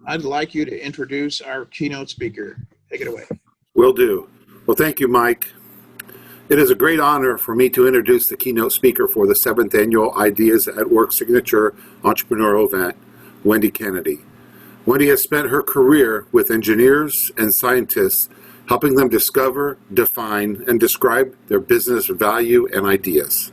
I'd like you to introduce our keynote speaker. Take it away. Will do. Well, thank you, Mike. It is a great honor for me to introduce the keynote speaker for the 7th Annual Ideas at Work Signature Entrepreneurial Event, Wendy Kennedy. Wendy has spent her career with engineers and scientists, helping them discover, define, and describe their business value and ideas.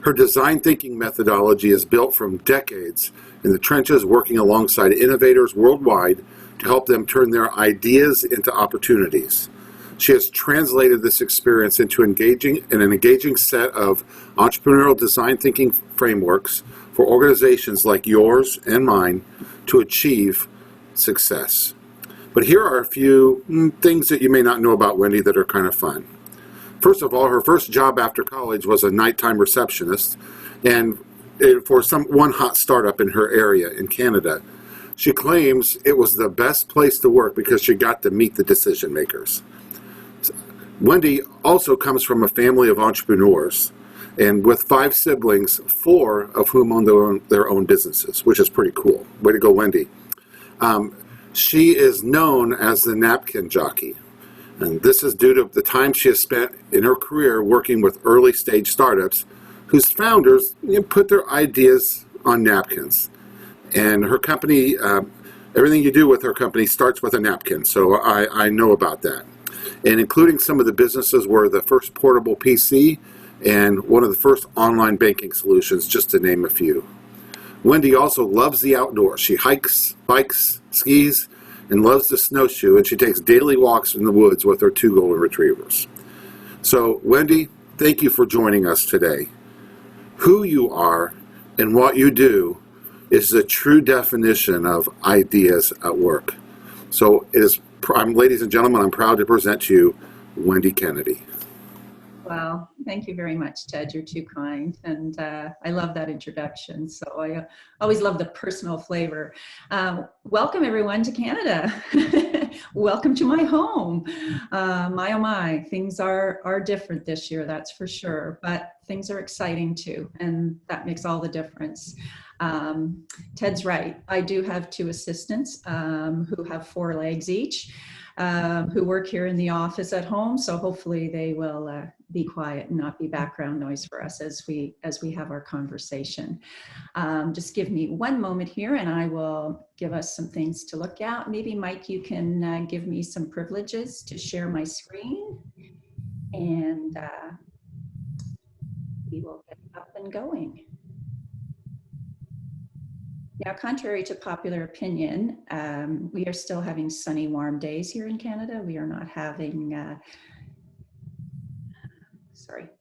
Her design thinking methodology is built from decades in the trenches working alongside innovators worldwide to help them turn their ideas into opportunities. She has translated this experience into an engaging set of entrepreneurial design thinking frameworks for organizations like yours and mine to achieve success. But here are a few things that you may not know about Wendy that are kind of fun. First of all, her first job after college was a nighttime receptionist, and for one hot startup in her area in Canada. She claims it was the best place to work because she got to meet the decision makers. Wendy also comes from a family of entrepreneurs, and with 5 siblings, 4 of whom own their own businesses, which is pretty cool. Way to go, Wendy. She is known as the Napkin Jockey. And this is due to the time she has spent in her career working with early stage startups whose founders put their ideas on napkins. And her company, everything you do with her company starts with a napkin. So I know about that. And including some of the businesses were the first portable PC and one of the first online banking solutions, just to name a few. Wendy also loves the outdoors. She hikes, bikes, skis, and loves to snowshoe, and she takes daily walks in the woods with her 2 golden retrievers. So, Wendy, thank you for joining us today. Who you are and what you do is the true definition of ideas at work. So, ladies and gentlemen, I'm proud to present to you Wendy Kennedy. Wow, thank you very much, Ted. You're too kind. And I love that introduction. So I always love the personal flavor. Welcome, everyone, to Canada. Welcome to my home. My, oh my, things are different this year, that's for sure. But things are exciting too, and that makes all the difference. Ted's right. I do have 2 assistants who have 4 legs each. Who work here in the office at home, so hopefully they will be quiet and not be background noise for us as we have our conversation. Just give me one moment here and I will give us some things to look at. Maybe Mike, you can give me some privileges to share my screen, and we will get up and going. Now, contrary to popular opinion, we are still having sunny, warm days here in Canada. We are not having,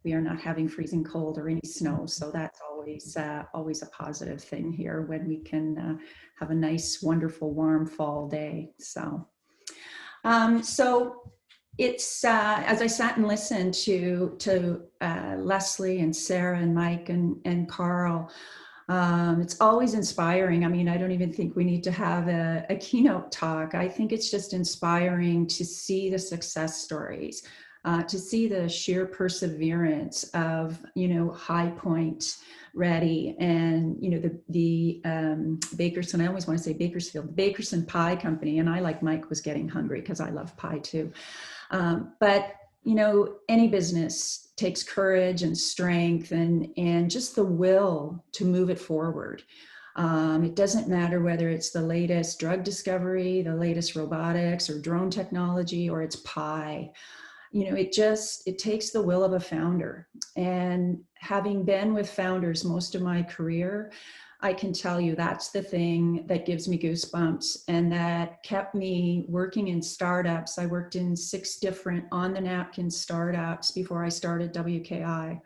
we are not having freezing cold or any snow. So that's always a positive thing here when we can have a nice, wonderful, warm fall day. So it's as I sat and listened to Leslie and Sarah and Mike and Carl. It's always inspiring. I mean, I don't even think we need to have a keynote talk. I think it's just inspiring to see the success stories, to see the sheer perseverance of, High Point Ready and, the Bakerson, I always want to say Bakersfield, the Bakerson Pie Company. And I, like Mike, was getting hungry because I love pie too. But any business takes courage and strength and just the will to move it forward. It doesn't matter whether it's the latest drug discovery, the latest robotics or drone technology, or it's pie. It takes the will of a founder. And having been with founders most of my career, I can tell you that's the thing that gives me goosebumps and that kept me working in startups. I worked in 6 different on the napkin startups before I started WKI.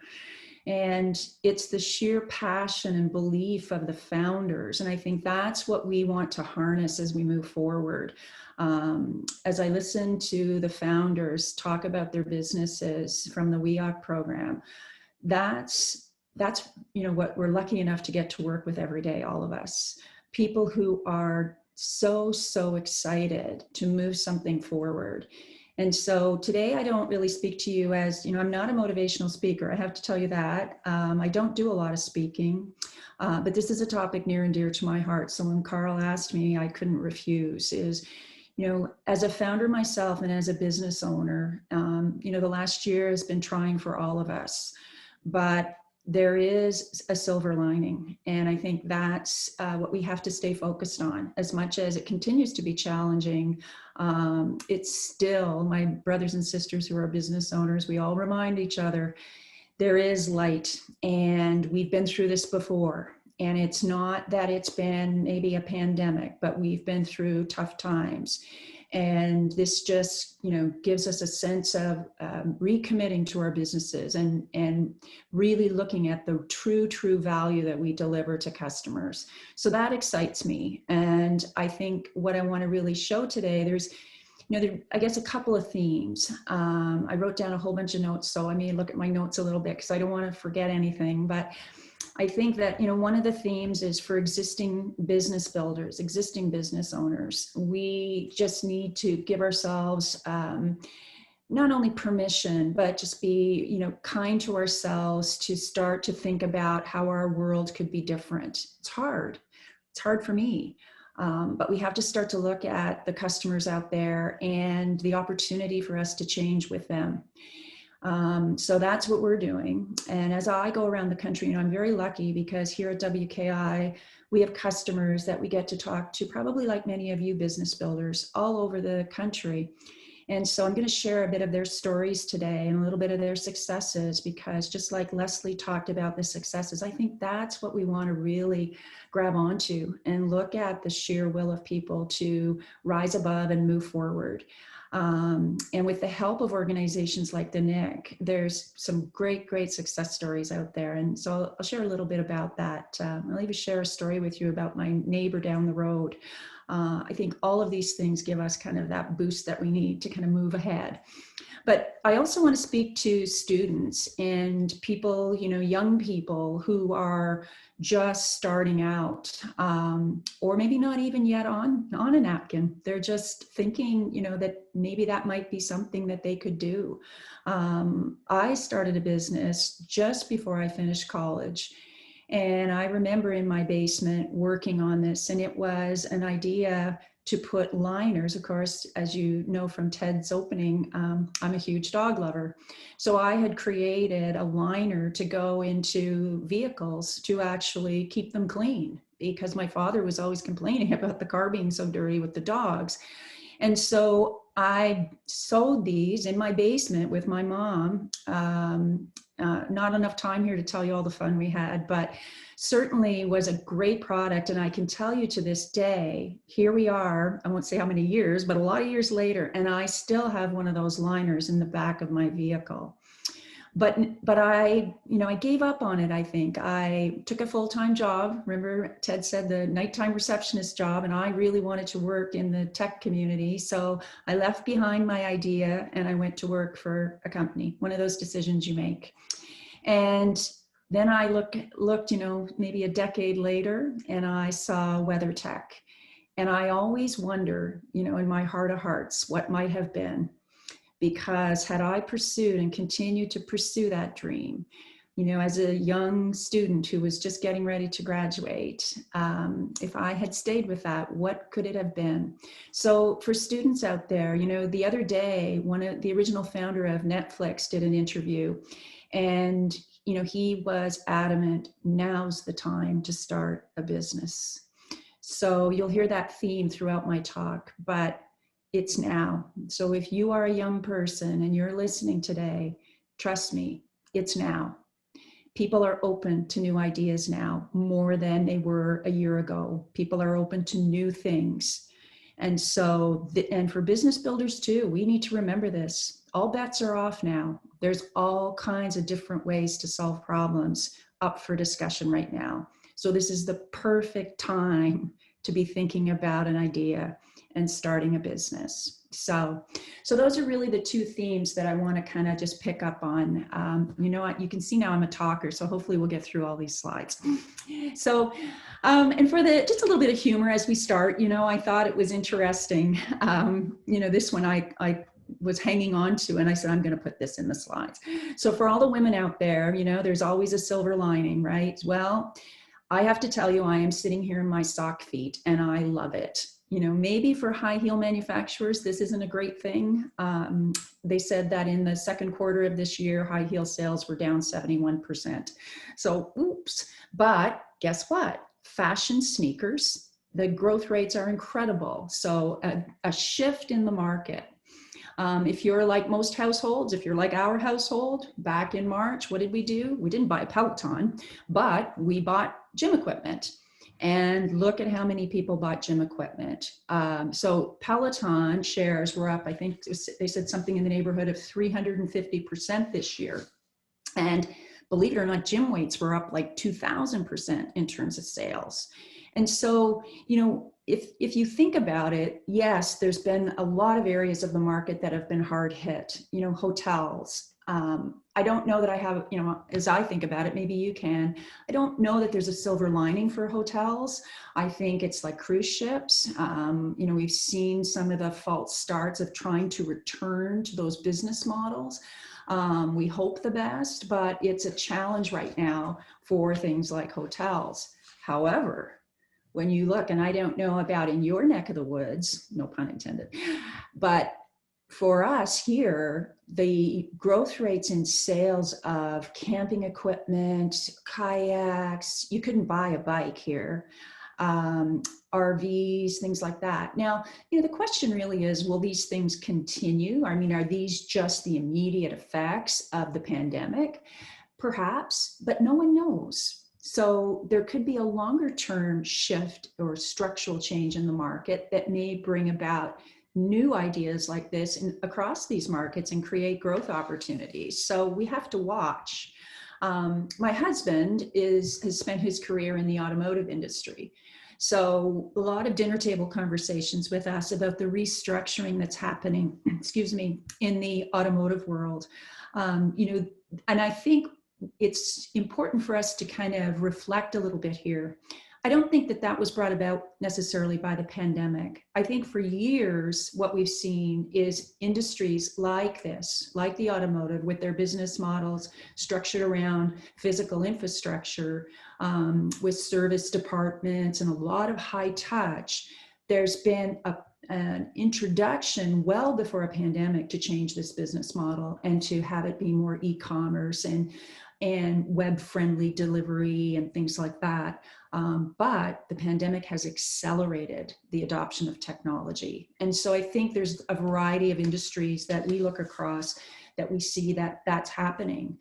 And it's the sheer passion and belief of the founders. And I think that's what we want to harness as we move forward. As I listen to the founders talk about their businesses from the WEOC program, that's what we're lucky enough to get to work with every day, all of us. People who are so excited to move something forward And so today I don't really speak to you as, I'm not a motivational speaker. I have to tell you that. I don't do a lot of speaking, but this is a topic near and dear to my heart. So when Carl asked me, I couldn't refuse is, as a founder myself and as a business owner, the last year has been trying for all of us, but there is a silver lining. And I think that's what we have to stay focused on. As much as it continues to be challenging, it's still, my brothers and sisters who are business owners, we all remind each other, there is light, and we've been through this before. And it's not that it's been maybe a pandemic, but we've been through tough times. And this just, gives us a sense of recommitting to our businesses and really looking at the true value that we deliver to customers. So that excites me. And I think what I want to really show today, there's, I guess a couple of themes. I wrote down a whole bunch of notes, so I may look at my notes a little bit because I don't want to forget anything. But I think that, one of the themes is for existing business builders, existing business owners, we just need to give ourselves not only permission, but just be, kind to ourselves to start to think about how our world could be different. It's hard. It's hard for me. But we have to start to look at the customers out there and the opportunity for us to change with them. So that's what we're doing. And as I go around the country, I'm very lucky because here at WKI, we have customers that we get to talk to, probably like many of you business builders all over the country. And so I'm going to share a bit of their stories today and a little bit of their successes, because just like Leslie talked about the successes, I think that's what we want to really grab onto and look at the sheer will of people to rise above and move forward. And with the help of organizations like the NIIC, there's some great success stories out there. And so I'll share a little bit about that. I'll even share a story with you about my neighbor down the road. I think all of these things give us kind of that boost that we need to kind of move ahead. But I also want to speak to students and people, young people who are just starting out, or maybe not even yet on a napkin. They're just thinking, that maybe that might be something that they could do. I started a business just before I finished college. And I remember in my basement working on this, and it was an idea to put liners. Of course, as you know from Ted's opening, I'm a huge dog lover. So I had created a liner to go into vehicles to actually keep them clean, because my father was always complaining about the car being so dirty with the dogs. And so I sewed these in my basement with my mom. Not enough time here to tell you all the fun we had, but certainly was a great product. And I can tell you to this day, here we are, I won't say how many years, but a lot of years later, and I still have one of those liners in the back of my vehicle. But I gave up on it. I think I took a full-time job. Remember, Ted said the nighttime receptionist job, and I really wanted to work in the tech community. So I left behind my idea and I went to work for a company, one of those decisions you make. And then I looked, maybe a decade later, and I saw weather tech. And I always wonder, in my heart of hearts, what might have been. Because had I pursued and continued to pursue that dream, as a young student who was just getting ready to graduate, if I had stayed with that, what could it have been? So for students out there, the other day, the original founder of Netflix did an interview, and he was adamant, now's the time to start a business. So you'll hear that theme throughout my talk, but it's now. So if you are a young person and you're listening today, trust me, it's now. People are open to new ideas now more than they were a year ago. People are open to new things. And so, and for business builders too, we need to remember this. All bets are off now. There's all kinds of different ways to solve problems up for discussion right now. So this is the perfect time to be thinking about an idea and starting a business. So those are really the two themes that I want to kind of just pick up on. You can see now I'm a talker, so hopefully we'll get through all these slides. So, and for just a little bit of humor as we start, I thought it was interesting. This one I was hanging on to, and I said, I'm going to put this in the slides. So for all the women out there, you know, there's always a silver lining, right? Well, I have to tell you, I am sitting here in my sock feet and I love it. You know, maybe for high heel manufacturers, this isn't a great thing. They said that in the second quarter of this year, high heel sales were down 71%. So, oops. But guess what? Fashion sneakers, the growth rates are incredible. So a shift in the market. If you're like most households, if you're like our household, back in March, what did we do? We didn't buy a Peloton, but we bought gym equipment. And look at how many people bought gym equipment. So Peloton shares were up, I think they said something in the neighborhood of 350% this year. And believe it or not, gym weights were up like 2,000% in terms of sales. And so, you know, if you think about it, yes, there's been a lot of areas of the market that have been hard hit, you know, hotels. I don't know that I have, you know, as I think about it, maybe you can, I don't know that there's a silver lining for hotels. I think it's like cruise ships. You know, we've seen some of the false starts of trying to return to those business models. We hope the best, but it's a challenge right now for things like hotels. However, when you look, and I don't know about in your neck of the woods, no pun intended, but for us here, the growth rates in sales of camping equipment, kayaks, you couldn't buy a bike here, RVs, things like that. Now, you know, the question really is, will these things continue? I mean, are these just the immediate effects of the pandemic? Perhaps, but no one knows. So there could be a longer term shift or structural change in the market that may bring about new ideas like this across these markets and create growth opportunities. So we have to watch. My husband has spent his career in the automotive industry. So a lot of dinner table conversations with us about the restructuring that's happening, excuse me, in the automotive world. You know, and I think it's important for us to kind of reflect a little bit here. I don't think that that was brought about necessarily by the pandemic. I think for years, what we've seen is industries like this, like the automotive, with their business models structured around physical infrastructure, with service departments and a lot of high touch. There's been an introduction well before a pandemic to change this business model and to have it be more e-commerce and web-friendly delivery and things like that. But the pandemic has accelerated the adoption of technology. And so I think there's a variety of industries that we look across that we see that that's happening.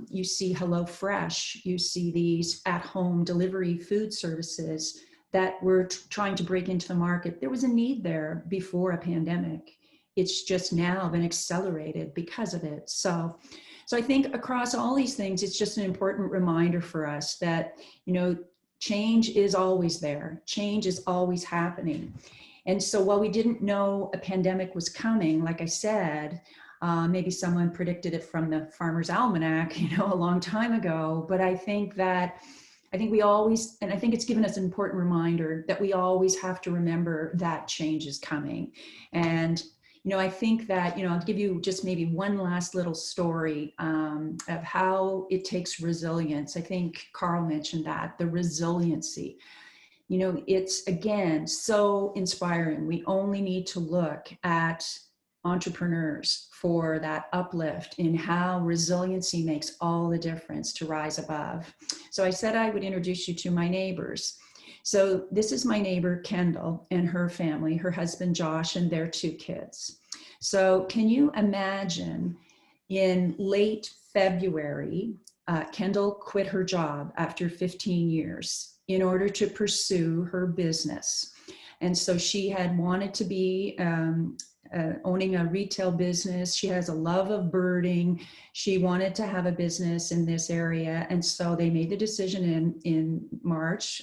You see HelloFresh, you see these at-home delivery food services that were trying to break into the market. There was a need there before a pandemic. It's just now been accelerated because of it. So I think across all these things, it's just an important reminder for us that, you know, change is always there. Change is always happening. And so while we didn't know a pandemic was coming, like I said, maybe someone predicted it from the Farmer's Almanac, you know, a long time ago. But I think we always, and I think it's given us an important reminder that we always have to remember that change is coming. And you know, I think that, you know, I'll give you just maybe one last little story of how it takes resilience. I think Carl mentioned that, the resiliency. You know, it's, again, so inspiring. We only need to look at entrepreneurs for that uplift in how resiliency makes all the difference to rise above. So I said I would introduce you to my neighbors. So this is my neighbor, Kendall, and her family, her husband, Josh, and their 2 kids. So can you imagine in late February, Kendall quit her job after 15 years in order to pursue her business. And so she had wanted to be owning a retail business. She has a love of birding. She wanted to have a business in this area. And so they made the decision in March,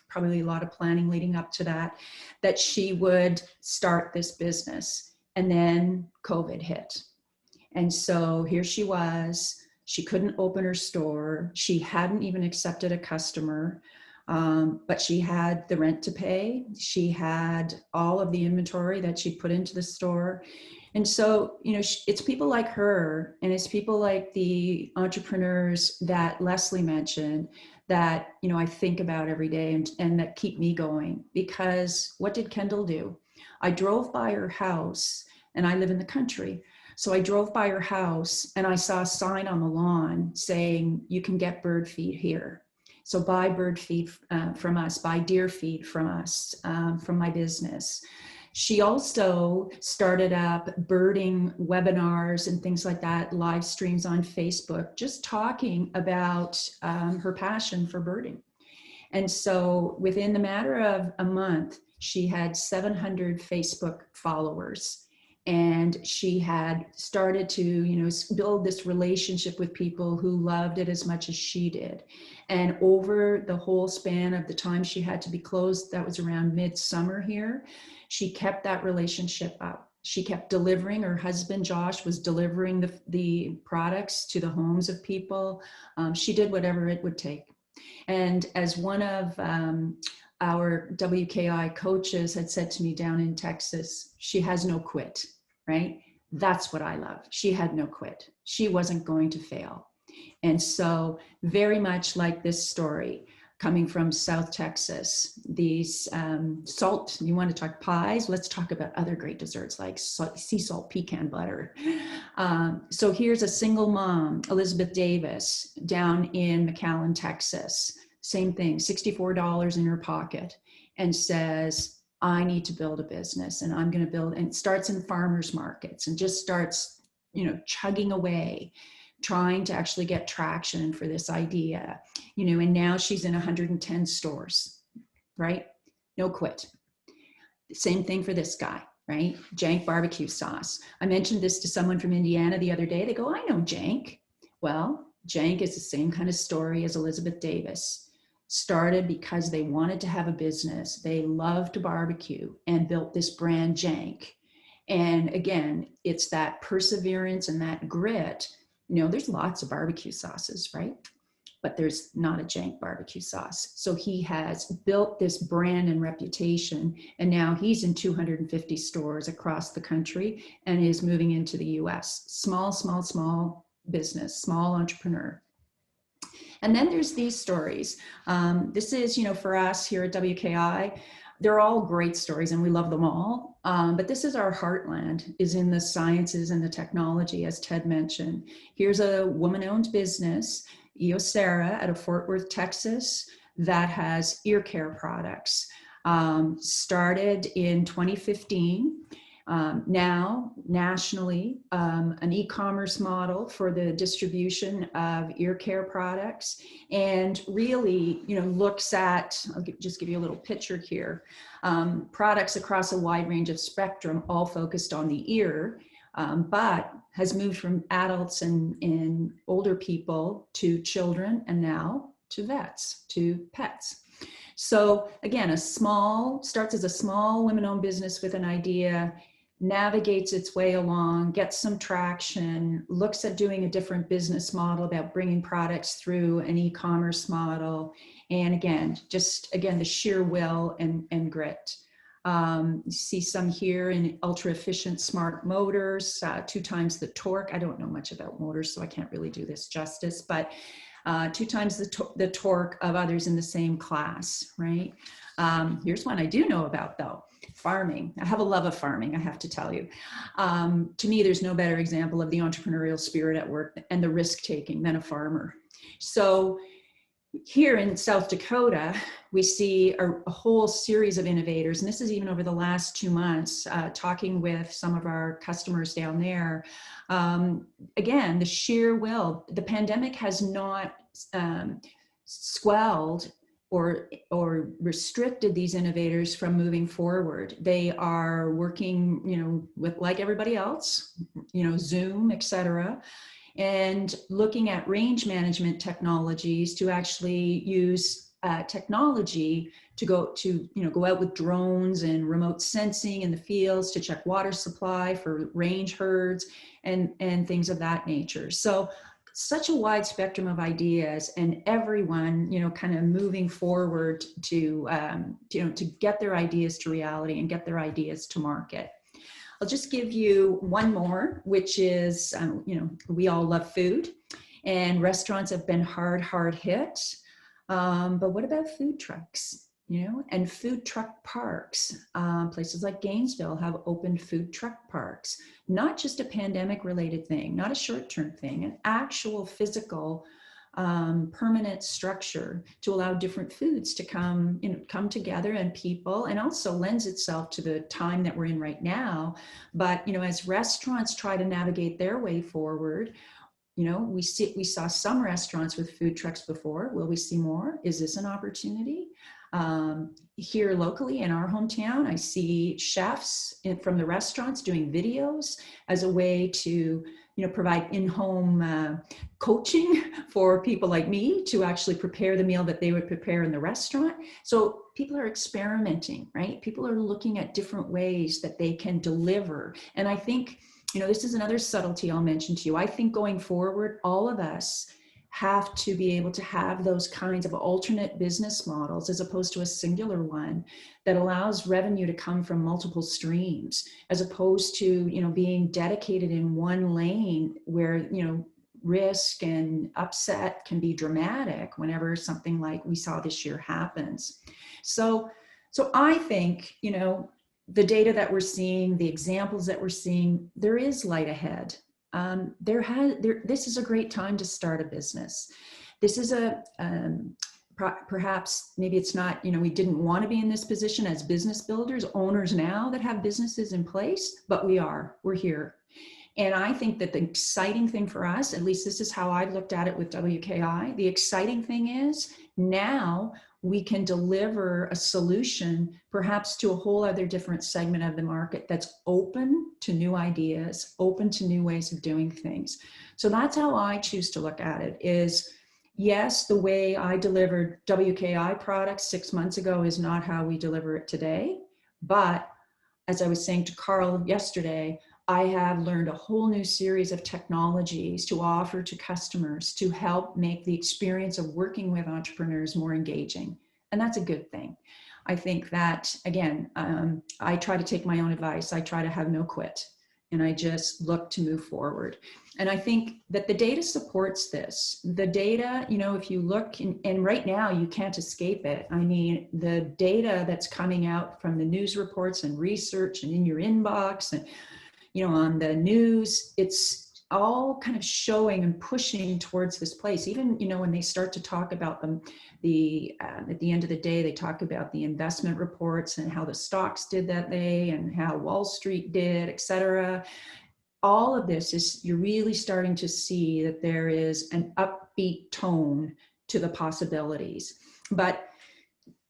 probably a lot of planning leading up to that she would start this business. And then COVID hit. And so here she was. She couldn't open her store. She hadn't even accepted a customer. But she had the rent to pay. She had all of the inventory that she put into the store. And so, it's people like her, and it's people like the entrepreneurs that Leslie mentioned that, I think about every day, and that keep me going. Because what did Kendall do? I drove by her house, and I live in the country. So I drove by her house and I saw a sign on the lawn saying, you can get bird feed here. So buy bird feed from us, buy deer feed from us, from my business. She also started up birding webinars and things like that, live streams on Facebook, just talking about her passion for birding. And so within the matter of a month, she had 700 Facebook followers. And she had started to, build this relationship with people who loved it as much as she did. And over the whole span of the time she had to be closed, that was around midsummer here, she kept that relationship up. She kept delivering. Her husband, Josh, was delivering the products to the homes of people. She did whatever it would take. And as one of our WKI coaches had said to me down in Texas, she has no quit, right? That's what I love. She had no quit. She wasn't going to fail. And so very much like this story coming from South Texas, these salt, you want to talk pies? Let's talk about other great desserts like sea salt pecan butter. So here's a single mom, Elizabeth Davis, down in McAllen, Texas. Same thing, $64 in her pocket, and says, I need to build a business, and I'm going to build, and starts in farmers markets and just starts, chugging away, trying to actually get traction for this idea, and now she's in 110 stores, right? No quit. Same thing for this guy, right? Jank barbecue sauce. I mentioned this to someone from Indiana the other day. They go, I know Jank. Well, Jank is the same kind of story as Elizabeth Davis. Started because they wanted to have a business. They loved to barbecue and built this brand Jank. And again, it's that perseverance and that grit. There's lots of barbecue sauces, right? But there's not a Jank barbecue sauce. So he has built this brand and reputation, and now he's in 250 stores across the country and is moving into the US. Small business, small entrepreneur. And then there's these stories. This is, for us here at WKI, they're all great stories and we love them all. But this is our heartland, is in the sciences and the technology, as Ted mentioned. Here's a woman-owned business, Sarah, out of Fort Worth, Texas, that has ear care products. Started in 2015. Now nationally, an e-commerce model for the distribution of ear care products, and really, looks at, I'll just give you a little picture here, products across a wide range of spectrum, all focused on the ear, but has moved from adults and older people to children, and now to vets, to pets. So again, starts as a small women-owned business with an idea, navigates its way along, gets some traction, looks at doing a different business model about bringing products through an e-commerce model. And again, the sheer will and grit. You see some here in ultra efficient smart motors, 2 times the torque. I don't know much about motors, so I can't really do this justice, but 2 times the torque of others in the same class, right? Here's one I do know about though, farming. I have a love of farming, I have to tell you. To me, there's no better example of the entrepreneurial spirit at work and the risk-taking than a farmer. So here in South Dakota, we see a whole series of innovators, and this is even over the last 2 months, talking with some of our customers down there. Again, the sheer will, the pandemic has not squelched or restricted these innovators from moving forward. They are working, with, like everybody else, Zoom, etc., and looking at range management technologies to actually use technology to go out with drones and remote sensing in the fields to check water supply for range herds and things of that nature. So such a wide spectrum of ideas, and everyone, kind of moving forward to get their ideas to reality and get their ideas to market. I'll just give you one more, which is, we all love food, and restaurants have been hard hit. But what about food trucks? And food truck parks. Places like Gainesville have opened food truck parks. Not just a pandemic related thing, not a short-term thing, an actual physical permanent structure to allow different foods to come together, and people, and also lends itself to the time that we're in right now. But as restaurants try to navigate their way forward, we saw some restaurants with food trucks before. Will we see more? Is this an opportunity? Here locally in our hometown, I see chefs from the restaurants doing videos as a way to provide in-home coaching for people like me to actually prepare the meal that they would prepare in the restaurant. So people are experimenting, right? People are looking at different ways that they can deliver. And I think, this is another subtlety I'll mention to you. I think going forward, all of us have to be able to have those kinds of alternate business models as opposed to a singular one that allows revenue to come from multiple streams, as opposed to, being dedicated in one lane where, risk and upset can be dramatic whenever something like we saw this year happens. So I think, the data that we're seeing, the examples that we're seeing, there is light ahead. This is a great time to start a business. This is perhaps maybe it's not, we didn't want to be in this position as business builders, owners now that have businesses in place, but we're here. And I think that the exciting thing for us, at least this is how I looked at it with WKI, the exciting thing is now we can deliver a solution perhaps to a whole other different segment of the market that's open to new ideas, open to new ways of doing things. So that's how I choose to look at it is, yes, the way I delivered WKI products 6 months ago is not how we deliver it today. But as I was saying to Carl yesterday, I have learned a whole new series of technologies to offer to customers to help make the experience of working with entrepreneurs more engaging. And that's a good thing. I think that, again, I try to take my own advice. I try to have no quit, and I just look to move forward. And I think that the data supports this. The data, if you look, and right now you can't escape it. I mean, the data that's coming out from the news reports and research and in your inbox and on the news, it's all kind of showing and pushing towards this place. Even, when they start to talk about them, at the end of the day, they talk about the investment reports and how the stocks did that day and how Wall Street did, et cetera. All of this is, you're really starting to see that there is an upbeat tone to the possibilities. But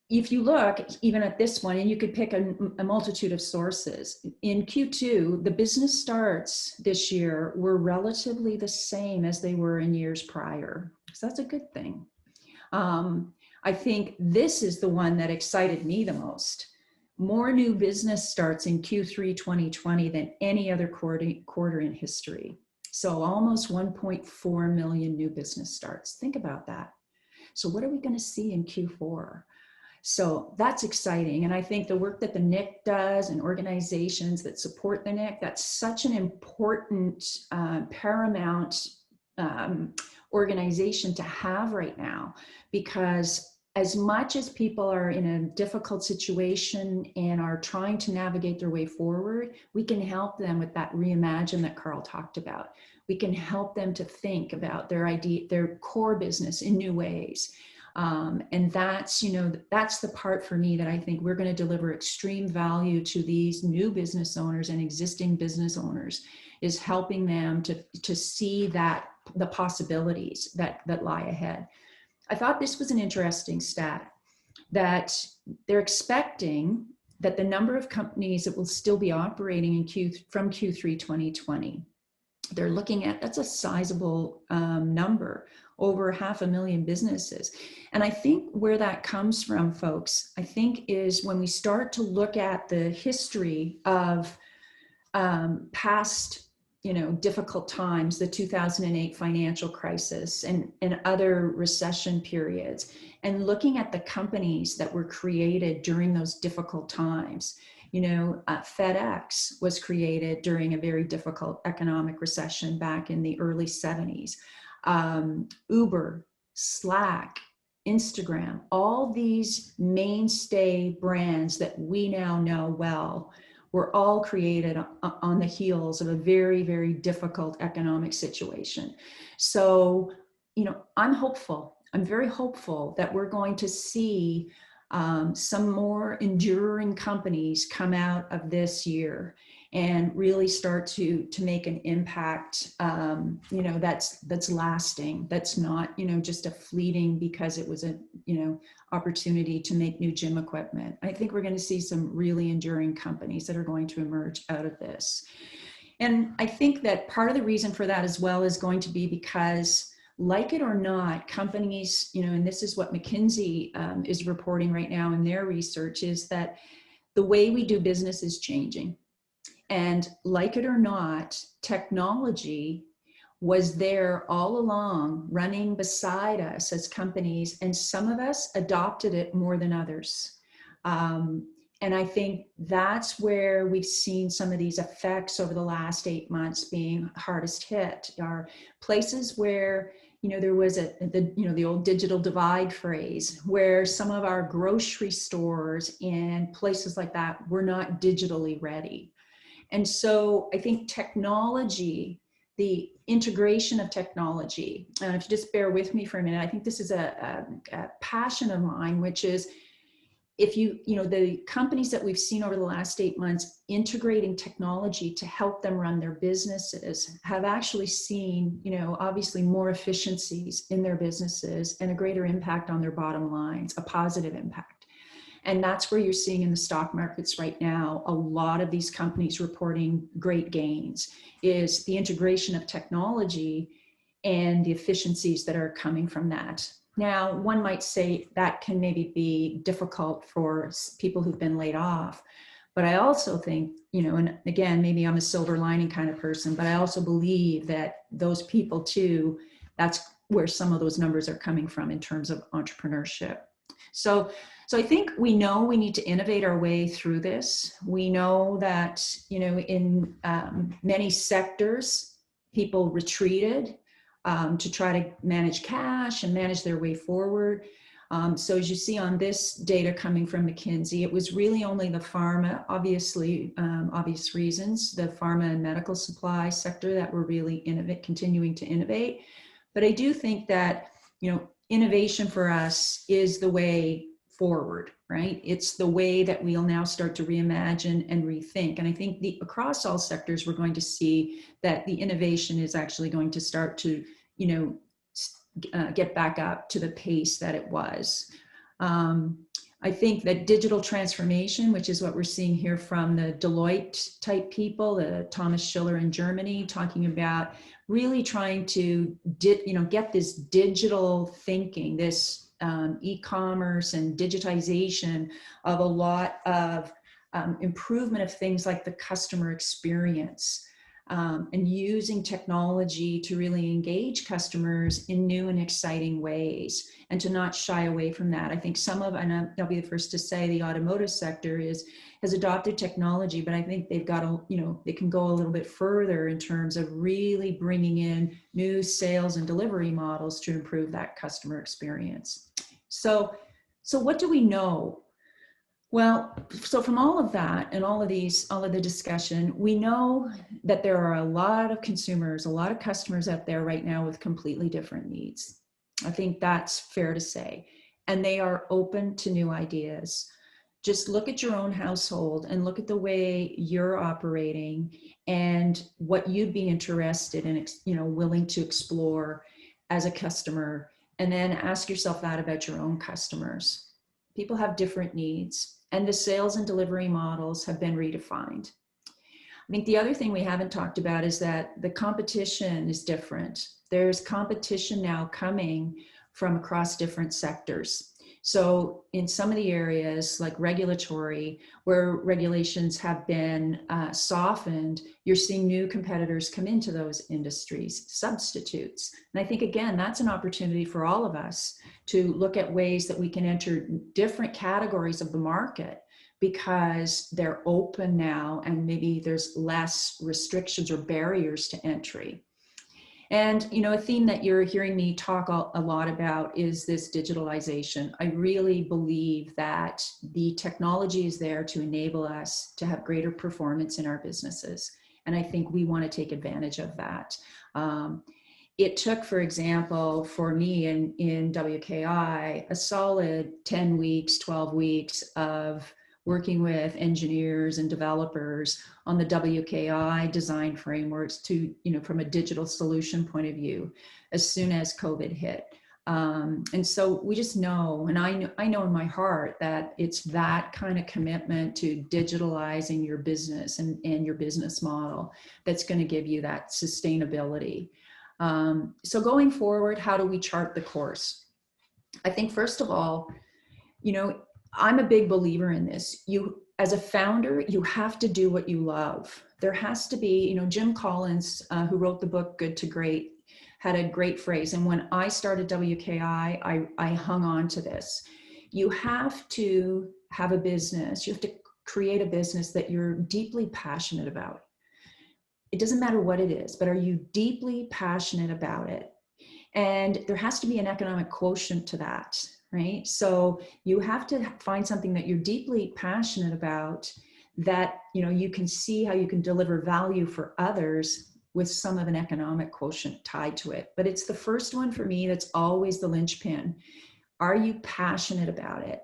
if you look even at this one, and you could pick a multitude of sources, in Q2, the business starts this year were relatively the same as they were in years prior. So that's a good thing. I think this is the one that excited me the most. More new business starts in Q3 2020 than any other quarter in history. So almost 1.4 million new business starts. Think about that. So what are we going to see in Q4? So that's exciting. And I think the work that the NIIC does and organizations that support the NIIC, that's such an important, paramount organization to have right now, because as much as people are in a difficult situation and are trying to navigate their way forward, we can help them with that reimagine that Carl talked about. We can help them to think about their idea, their core business in new ways. And that's the part for me that I think we're going to deliver extreme value to these new business owners and existing business owners, is helping them to see that the possibilities that lie ahead. I thought this was an interesting stat, that they're expecting that the number of companies that will still be operating from Q3 2020, they're looking at, that's a sizable number, over 500,000 businesses. And I think where that comes from, folks, I think is when we start to look at the history of past difficult times, the 2008 financial crisis and other recession periods, and looking at the companies that were created during those difficult times. FedEx was created during a very difficult economic recession back in the early 70s. Uber, Slack, Instagram, all these mainstay brands that we now know well were all created on the heels of a very, very difficult economic situation. So, I'm hopeful. I'm very hopeful that we're going to see some more enduring companies come out of this year and really start to make an impact, that's lasting. That's not, just a fleeting because it was a, opportunity to make new gym equipment. I think we're going to see some really enduring companies that are going to emerge out of this. And I think that part of the reason for that as well is going to be because, like it or not, companies, and this is what McKinsey is reporting right now in their research, is that the way we do business is changing. And like it or not, technology was there all along, running beside us as companies, and some of us adopted it more than others. And I think that's where we've seen some of these effects over the last 8 months being hardest hit, are places where, there was the old digital divide phrase, where some of our grocery stores and places like that were not digitally ready. And so I think technology, the integration of technology, and if you just bear with me for a minute, I think this is a passion of mine, which is, if the companies that we've seen over the last 8 months integrating technology to help them run their businesses have actually seen, obviously more efficiencies in their businesses and a greater impact on their bottom lines, a positive impact. And that's where you're seeing in the stock markets right now, a lot of these companies reporting great gains, is the integration of technology and the efficiencies that are coming from that. Now, one might say that can maybe be difficult for people who've been laid off, but I also think, and again, maybe I'm a silver lining kind of person, but I also believe that those people too, that's where some of those numbers are coming from in terms of entrepreneurship. So I think we know we need to innovate our way through this. We know that, in many sectors, people retreated to try to manage cash and manage their way forward. So as you see on this data coming from McKinsey, it was really only the pharma, obviously, obvious reasons, the pharma and medical supply sector that were really continuing to innovate. But I do think that, innovation for us is the way forward, right? It's the way that we'll now start to reimagine and rethink. And I think across all sectors, we're going to see that the innovation is actually going to start to, get back up to the pace that it was. I think that digital transformation, which is what we're seeing here from the Deloitte type people, the Thomas Schiller in Germany, talking about really trying to, get this digital thinking, this e-commerce and digitization of a lot of improvement of things like the customer experience, and using technology to really engage customers in new and exciting ways, and to not shy away from that. I think and I'll be the first to say, the automotive sector has adopted technology, but I think they've got they can go a little bit further in terms of really bringing in new sales and delivery models to improve that customer experience. So what do we know? Well, so from all of that and all of the discussion, we know that there are a lot of consumers, a lot of customers out there right now with completely different needs. I think that's fair to say. And they are open to new ideas. Just look at your own household and look at the way you're operating and what you'd be interested in, willing to explore as a customer. And then ask yourself that about your own customers. People have different needs, and the sales and delivery models have been redefined. I think the other thing we haven't talked about is that the competition is different. There's competition now coming from across different sectors. So in some of the areas like regulatory, where regulations have been softened, you're seeing new competitors come into those industries, substitutes. And I think, again, that's an opportunity for all of us to look at ways that we can enter different categories of the market, because they're open now and maybe there's less restrictions or barriers to entry. And, you know, a theme that you're hearing me talk a lot about is this digitalization. I really believe that the technology is there to enable us to have greater performance in our businesses. And I think we want to take advantage of that. It took, for example, for me in WKI, a solid 10 weeks, 12 weeks of working with engineers and developers on the WKI design frameworks to, you know, from a digital solution point of view, as soon as COVID hit. And so we just know, and I know in my heart that it's that kind of commitment to digitalizing your business and your business model that's going to give you that sustainability. So going forward, how do we chart the course? I think first of all, you know, I'm a big believer in this. You, as a founder, you have to do what you love. There has to be, you know, Jim Collins, who wrote the book Good to Great, had a great phrase. And when I started WKI, I hung on to this. You have to have a business. You have to create a business that you're deeply passionate about. It doesn't matter what it is, but are you deeply passionate about it? And there has to be an economic quotient to that, right? So you have to find something that you're deeply passionate about, that, you know, you can see how you can deliver value for others with some of an economic quotient tied to it. But it's the first one for me that's always the linchpin. Are you passionate about it?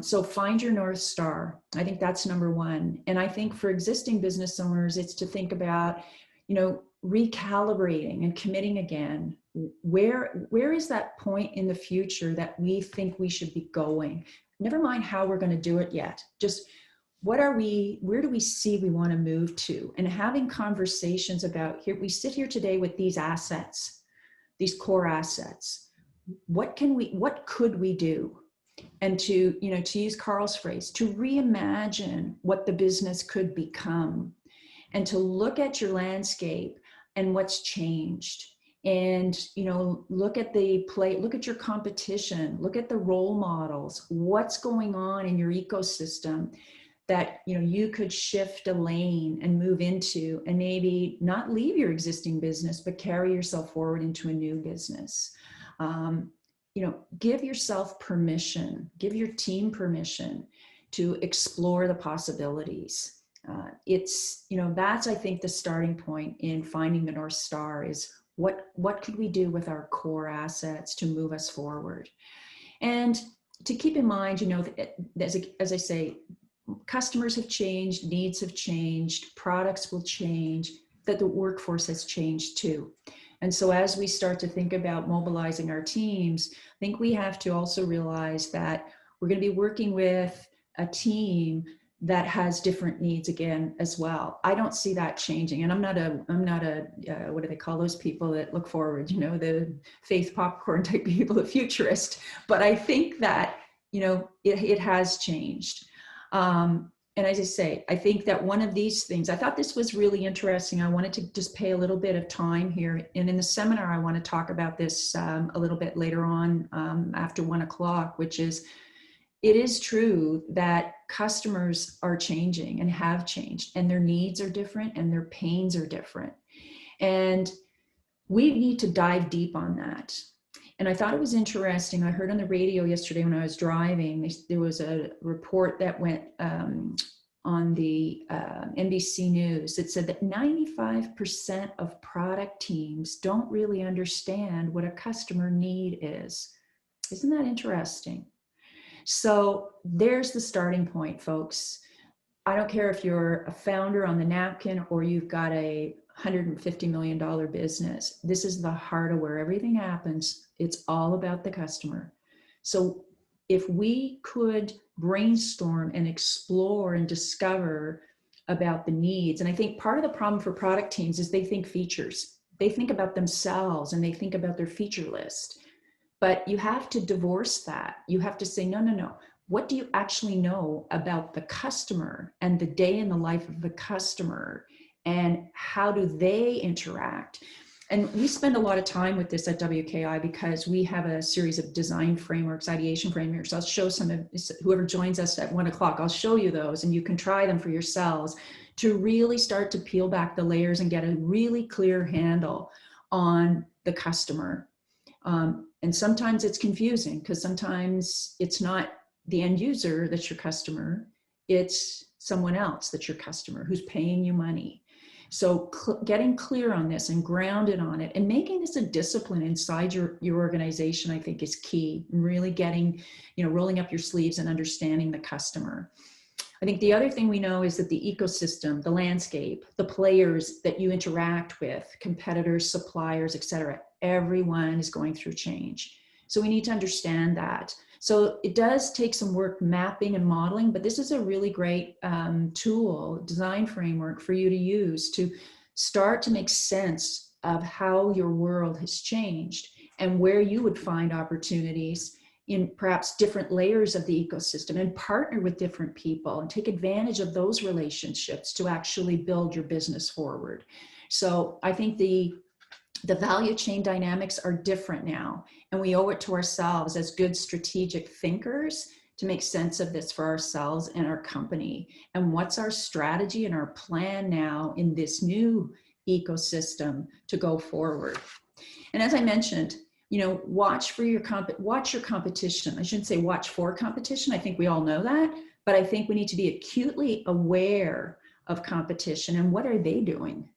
So find your North Star. I think that's number one. And I think for existing business owners, it's to think about, you know, recalibrating and committing again. Where is that point in the future that we think we should be going? Never mind how we're going to do it yet. Just where do we see we want to move to? And having conversations about, here, we sit here today with these assets, these core assets. What could we do? And to, you know, to use Carl's phrase, to reimagine what the business could become, and to look at your landscape and what's changed. And, you know, look at look at your competition, look at the role models, what's going on in your ecosystem that, you know, you could shift a lane and move into, and maybe not leave your existing business, but carry yourself forward into a new business. You know, give yourself permission, give your team permission to explore the possibilities. It's, you know, that's, I think, the starting point in finding the North Star is what could we do with our core assets to move us forward? And to keep in mind, you know, as I say, customers have changed, needs have changed, products will change, that the workforce has changed too. And so as we start to think about mobilizing our teams, I think we have to also realize that we're going to be working with a team that has different needs again as well. I don't see that changing. And I'm not a what do they call those people that look forward, you know, the faith popcorn type people, the futurist. But I think that, you know, it has changed. And as I say, I think that one of these things, I thought this was really interesting. I wanted to just pay a little bit of time here. And in the seminar, I want to talk about this a little bit later on after 1 o'clock, which is, it is true that customers are changing and have changed, and their needs are different and their pains are different. And we need to dive deep on that. And I thought it was interesting. I heard on the radio yesterday when I was driving, there was a report that went on the NBC News that said that 95% of product teams don't really understand what a customer need is. Isn't that interesting? So there's the starting point, folks. I don't care if you're a founder on the napkin or you've got a $150 million business. This is the heart of where everything happens. It's all about the customer. So if we could brainstorm and explore and discover about the needs, and I think part of the problem for product teams is they think features. They think about themselves and they think about their feature list. But you have to divorce that. You have to say, no. What do you actually know about the customer and the day in the life of the customer? And how do they interact? And we spend a lot of time with this at WKI because we have a series of design frameworks, ideation frameworks. I'll show some of whoever joins us at 1 o'clock, I'll show you those and you can try them for yourselves to really start to peel back the layers and get a really clear handle on the customer. And sometimes it's confusing because sometimes it's not the end user that's your customer, it's someone else that's your customer who's paying you money. So getting clear on this and grounded on it and making this a discipline inside your organization, I think is key. And really getting, rolling up your sleeves and understanding the customer. I think the other thing we know is that the ecosystem, the landscape, the players that you interact with, competitors, suppliers, et cetera, everyone is going through change. So we need to understand that. So it does take some work mapping and modeling, but this is a really great tool, design framework for you to use to start to make sense of how your world has changed and where you would find opportunities in perhaps different layers of the ecosystem, and partner with different people and take advantage of those relationships to actually build your business forward. So I think the value chain dynamics are different now, and we owe it to ourselves as good strategic thinkers to make sense of this for ourselves and our company. And what's our strategy and our plan now in this new ecosystem to go forward? And as I mentioned, watch your competition. I shouldn't say watch for competition. I think we all know that, but I think we need to be acutely aware of competition and what are they doing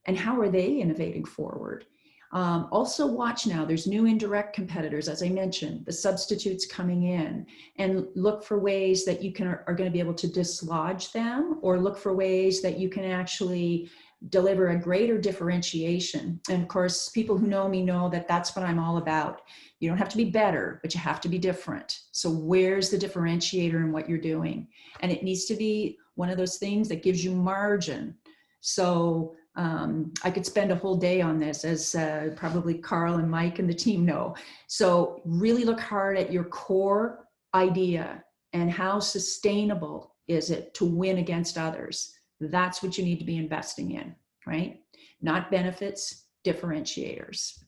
and how are they innovating forward. Also watch now, there's new indirect competitors, as I mentioned, the substitutes coming in, and look for ways that you are going to be able to dislodge them, or look for ways that you can actually deliver a greater differentiation. And of course, people who know me know that that's what I'm all about. You don't have to be better, but you have to be different. So where's the differentiator in what you're doing? And it needs to be one of those things that gives you margin. So I could spend a whole day on this, as probably Carl and Mike and the team know. So really look hard at your core idea and how sustainable is it to win against others. That's what you need to be investing in, right? Not benefits, differentiators.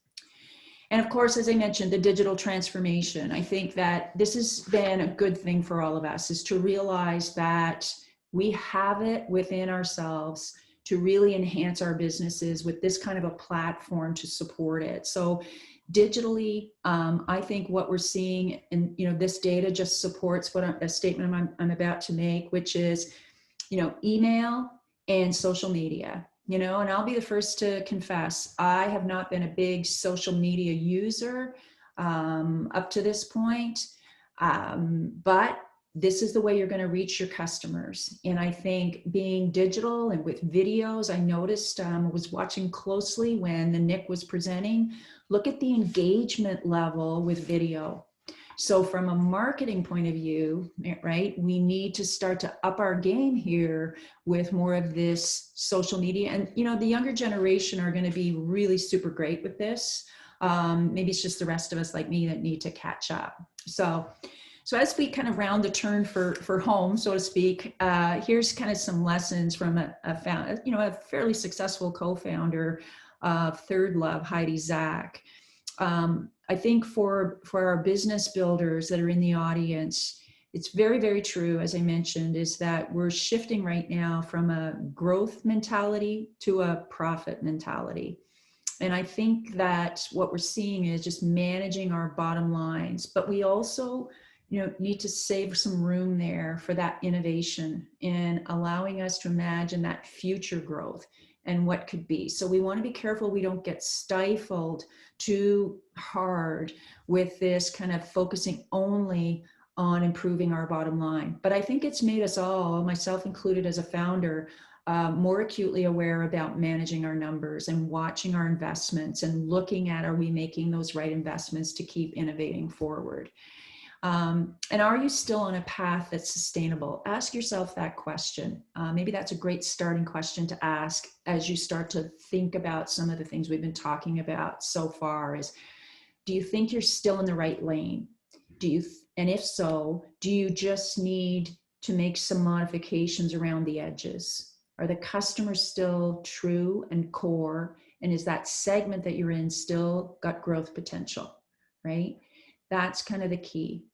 And of course, as I mentioned, the digital transformation. I think that this has been a good thing for all of us, is to realize that we have it within ourselves to really enhance our businesses with this kind of a platform to support it. So digitally, I think what we're seeing, and this data just supports a statement I'm about to make, which is, email and social media, and I'll be the first to confess, I have not been a big social media user up to this point, but this is the way you're going to reach your customers. And I think being digital and with videos, I noticed, was watching closely when the NIIC was presenting, look at the engagement level with video. So from a marketing point of view, right, we need to start to up our game here with more of this social media. And, the younger generation are going to be really super great with this. Maybe it's just the rest of us like me that need to catch up. So as we kind of round the turn for home, so to speak, here's kind of some lessons from a fairly successful co-founder of ThirdLove, Heidi Zach. I think for our business builders that are in the audience, it's very, very true, as I mentioned, is that we're shifting right now from a growth mentality to a profit mentality. And I think that what we're seeing is just managing our bottom lines, but we also need to save some room there for that innovation and allowing us to imagine that future growth and what could be. So we want to be careful we don't get stifled too hard with this kind of focusing only on improving our bottom line. But I think it's made us all, myself included as a founder, more acutely aware about managing our numbers and watching our investments and looking at, are we making those right investments to keep innovating forward? And are you still on a path that's sustainable? Ask yourself that question. Maybe that's a great starting question to ask as you start to think about some of the things we've been talking about so far. Is, do you think you're still in the right lane? And if so, do you just need to make some modifications around the edges? Are the customers still true and core? And is that segment that you're in still got growth potential, right? That's kind of the key.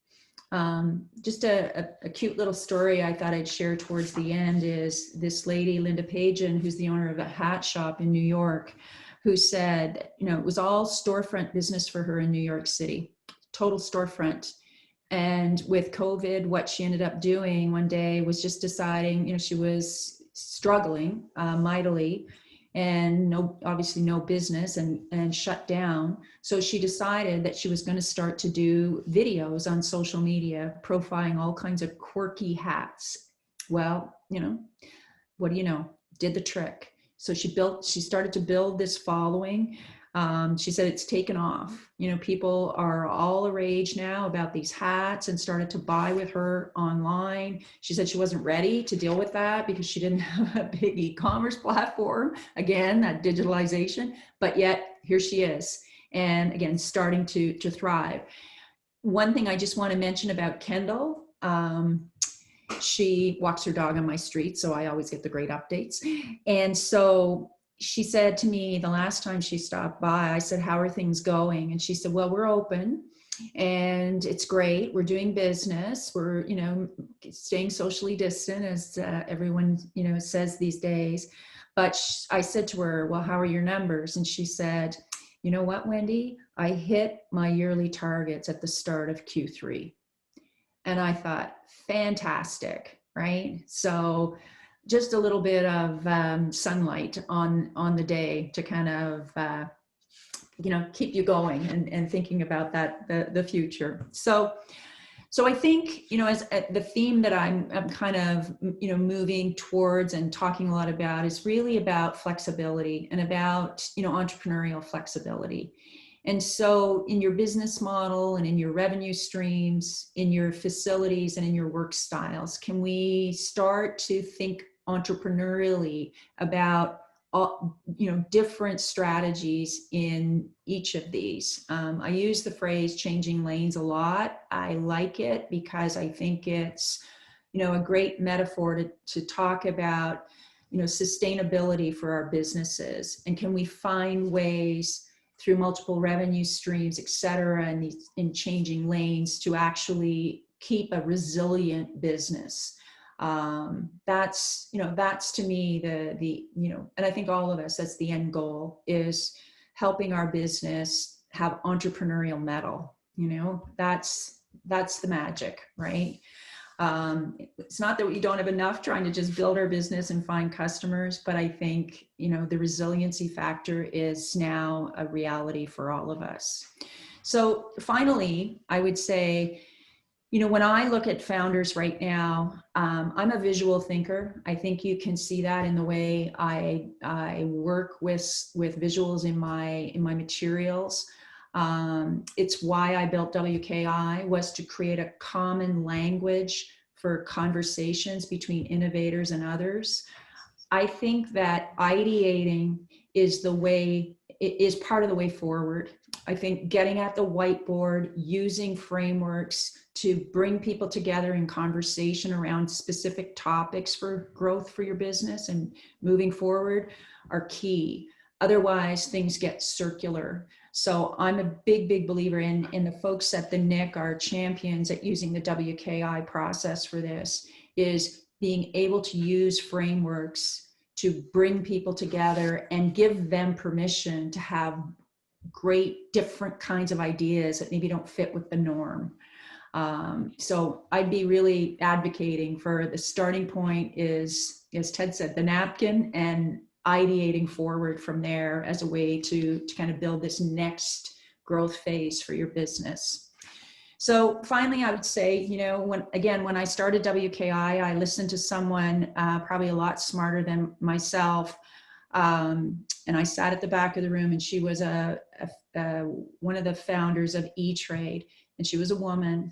Just a cute little story I thought I'd share towards the end is this lady, Linda Pagan, who's the owner of a hat shop in New York, who said, you know, it was all storefront business for her in New York City, total storefront. And with COVID, what she ended up doing one day was just deciding, you know, she was struggling mightily and obviously no business and shut down. So she decided that she was going to start to do videos on social media, profiling all kinds of quirky hats. Well, you know, what do you know? Did the trick. So she started to build this following. She said it's taken off. You know, people are all the rage now about these hats and started to buy with her online. She said she wasn't ready to deal with that because she didn't have a big e-commerce platform. Again, that digitalization, but yet here she is. And again, starting to thrive. One thing I just want to mention about Kendall, she walks her dog on my street, so I always get the great updates. And so she said to me the last time she stopped by, I said, how are things going? And she said, well, we're open and it's great. We're doing business. We're, you know, staying socially distant as everyone, you know, says these days. But I said to her, well, how are your numbers? And she said, you know what, Wendy, I hit my yearly targets at the start of Q3. And I thought, fantastic, right? So just a little bit of sunlight on the day to kind of, you know, keep you going and thinking about that, the future. So I think, you know, as the theme that I'm kind of, you know, moving towards and talking a lot about is really about flexibility and about, you know, entrepreneurial flexibility. And so in your business model and in your revenue streams, in your facilities and in your work styles, can we start to think entrepreneurially about all, you know, different strategies in each of these? I use the phrase changing lanes a lot. I like it because I think it's, you know, a great metaphor to talk about, you know, sustainability for our businesses. And can we find ways through multiple revenue streams, et cetera, and in changing lanes to actually keep a resilient business? That's, you know, that's to me the, you know, and I think all of us, that's the end goal, is helping our business have entrepreneurial mettle. You know, that's the magic, right? It's not that we don't have enough trying to just build our business and find customers, but I think, you know, the resiliency factor is now a reality for all of us. So finally, I would say, you know, when I look at founders right now, I'm a visual thinker. I think you can see that in the way I work with visuals in my materials. It's why I built WKI, was to create a common language for conversations between innovators and others. I think that ideating is part of the way forward. I think getting at the whiteboard, using frameworks to bring people together in conversation around specific topics for growth for your business and moving forward are key. Otherwise, things get circular. So I'm a big believer in the folks at the NIIC are champions at using the WKI process for this, is being able to use frameworks to bring people together and give them permission to have great different kinds of ideas that maybe don't fit with the norm. So I'd be really advocating for the starting point is, as Ted said, the napkin, and ideating forward from there as a way to kind of build this next growth phase for your business. So finally, I would say, you know, when I started WKI, I listened to someone probably a lot smarter than myself. And I sat at the back of the room, and she was one of the founders of E-Trade, and she was a woman.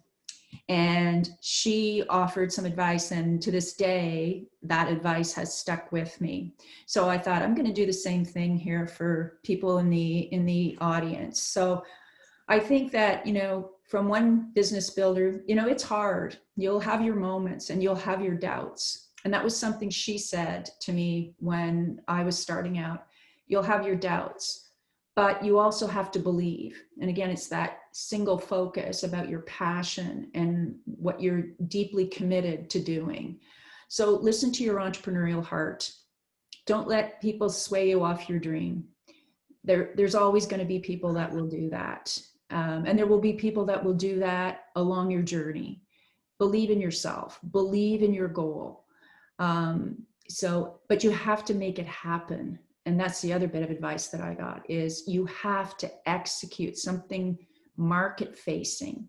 And she offered some advice, and to this day, that advice has stuck with me. So I thought, I'm going to do the same thing here for people in the audience. So I think that, you know, from one business builder, you know, it's hard. You'll have your moments and you'll have your doubts. And that was something she said to me when I was starting out. You'll have your doubts, but you also have to believe. And again, it's that single focus about your passion and what you're deeply committed to doing. So listen to your entrepreneurial heart. Don't let people sway you off your dream. There's always going to be people that will do that. And there will be people that will do that along your journey. Believe in yourself, believe in your goal. But you have to make it happen. And that's the other bit of advice that I got is you have to execute something market facing,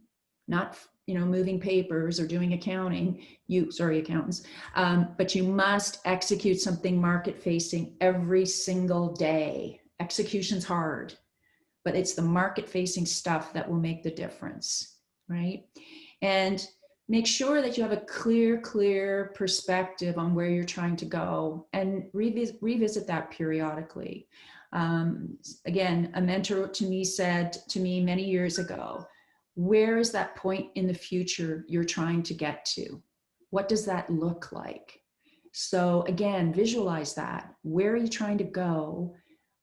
not, moving papers or doing accounting, accountants, but you must execute something market facing every single day. Execution's hard, but it's the market facing stuff that will make the difference, right? And make sure that you have a clear perspective on where you're trying to go and revisit that periodically. Again, a mentor to me said to me many years ago, where is that point in the future you're trying to get to? What does that look like? So again, visualize that. Where are you trying to go?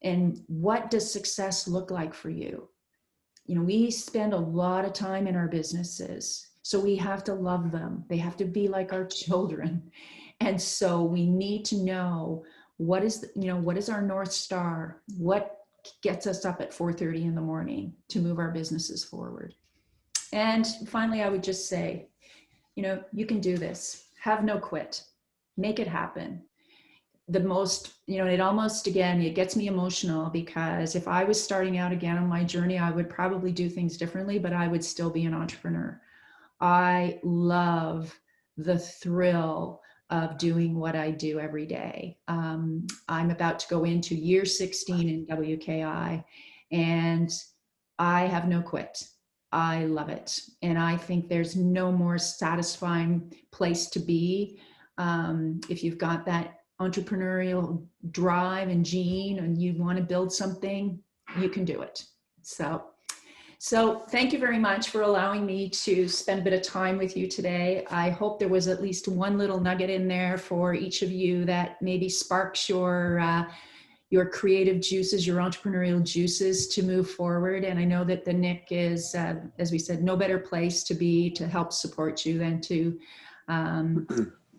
And what does success look like for you? We spend a lot of time in our businesses, so we have to love them. They have to be like our children. And so we need to know what is our North Star? What gets us up at 4:30 in the morning to move our businesses forward? And finally, I would just say, you can do this. Have no quit. Make it happen. It gets me emotional because if I was starting out again on my journey, I would probably do things differently, but I would still be an entrepreneur. I love the thrill of doing what I do every day. I'm about to go into year 16 in WKI, and I have no quit. I love it. And I think there's no more satisfying place to be. If you've got that entrepreneurial drive and gene and you want to build something, you can do it. So thank you very much for allowing me to spend a bit of time with you today. I hope there was at least one little nugget in there for each of you that maybe sparks your creative juices, your entrepreneurial juices to move forward. And I know that the NIIC is, as we said, no better place to be to help support you than to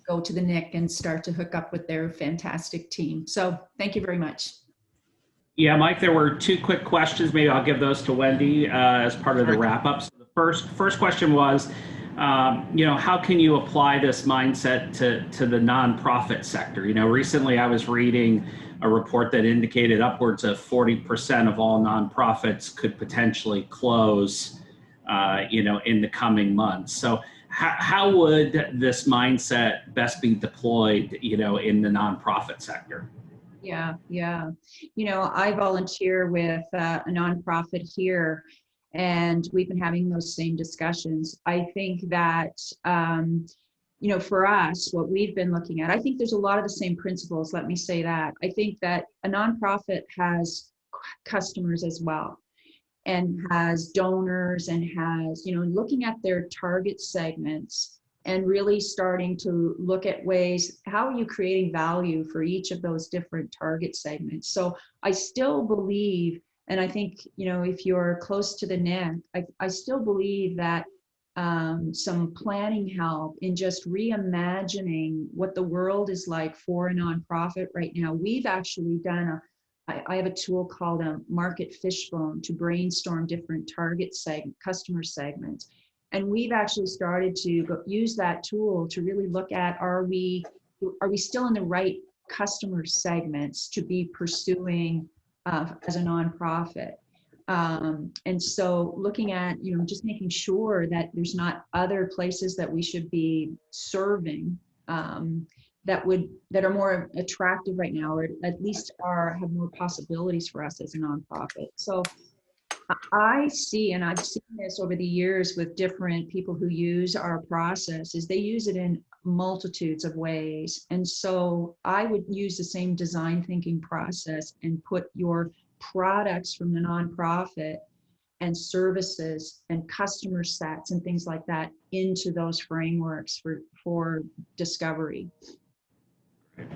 go to the NIIC and start to hook up with their fantastic team. So thank you very much. Yeah, Mike, there were two quick questions. Maybe I'll give those to Wendy as part of the wrap up. So the first question was, how can you apply this mindset to the nonprofit sector? Recently I was reading a report that indicated upwards of 40% of all nonprofits could potentially close, in the coming months. So how would this mindset best be deployed, in the nonprofit sector? Yeah. I volunteer with a nonprofit here, and we've been having those same discussions. I think that, for us, what we've been looking at, I think there's a lot of the same principles. Let me say that. I think that a nonprofit has customers as well, and has donors, and has, looking at their target segments and really starting to look at ways, how are you creating value for each of those different target segments? So I still believe, and I think, if you're close to the NIIC, I still believe that some planning help in just reimagining what the world is like for a nonprofit right now. We've actually done I have a tool called a market fishbone to brainstorm different customer segments. And we've actually started to use that tool to really look at, are we still in the right customer segments to be pursuing as a nonprofit? And so looking at, just making sure that there's not other places that we should be serving that are more attractive right now, or at least have more possibilities for us as a nonprofit. So I see, and I've seen this over the years with different people who use our process, is they use it in multitudes of ways. And so I would use the same design thinking process and put your products from the nonprofit and services and customer sets and things like that into those frameworks for discovery.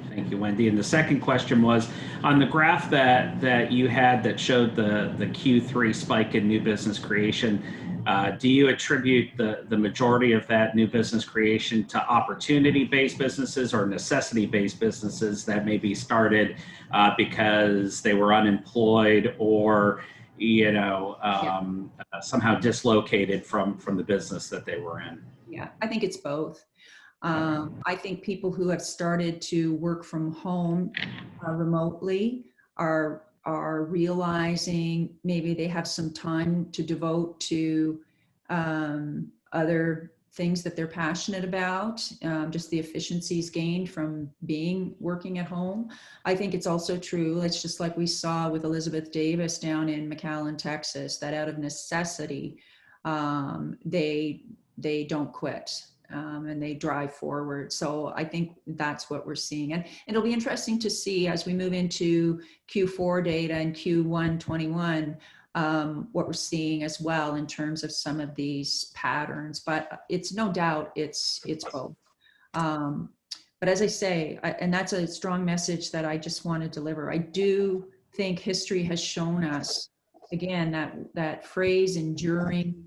Thank you, Wendy. And the second question was on the graph that you had that showed the Q3 spike in new business creation. Do you attribute the majority of that new business creation to opportunity-based businesses or necessity-based businesses that maybe started because they were unemployed or somehow dislocated from the business that they were in? Yeah, I think it's both. I think people who have started to work from home remotely are realizing maybe they have some time to devote to other things that they're passionate about, just the efficiencies gained from working at home. I think it's also true, it's just like we saw with Elizabeth Davis down in McAllen, Texas, that out of necessity, they don't quit. And they drive forward. So I think that's what we're seeing. And it'll be interesting to see as we move into Q4 data and Q1 21, what we're seeing as well in terms of some of these patterns. But it's no doubt it's both. But as I say, and that's a strong message that I just want to deliver. I do think history has shown us, again, that phrase enduring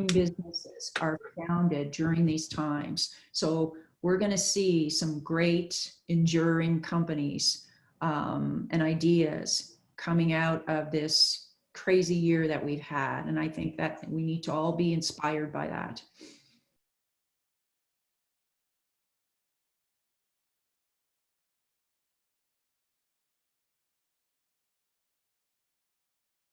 businesses are founded during these times. So we're going to see some great enduring companies and ideas coming out of this crazy year that we've had. And I think that we need to all be inspired by that.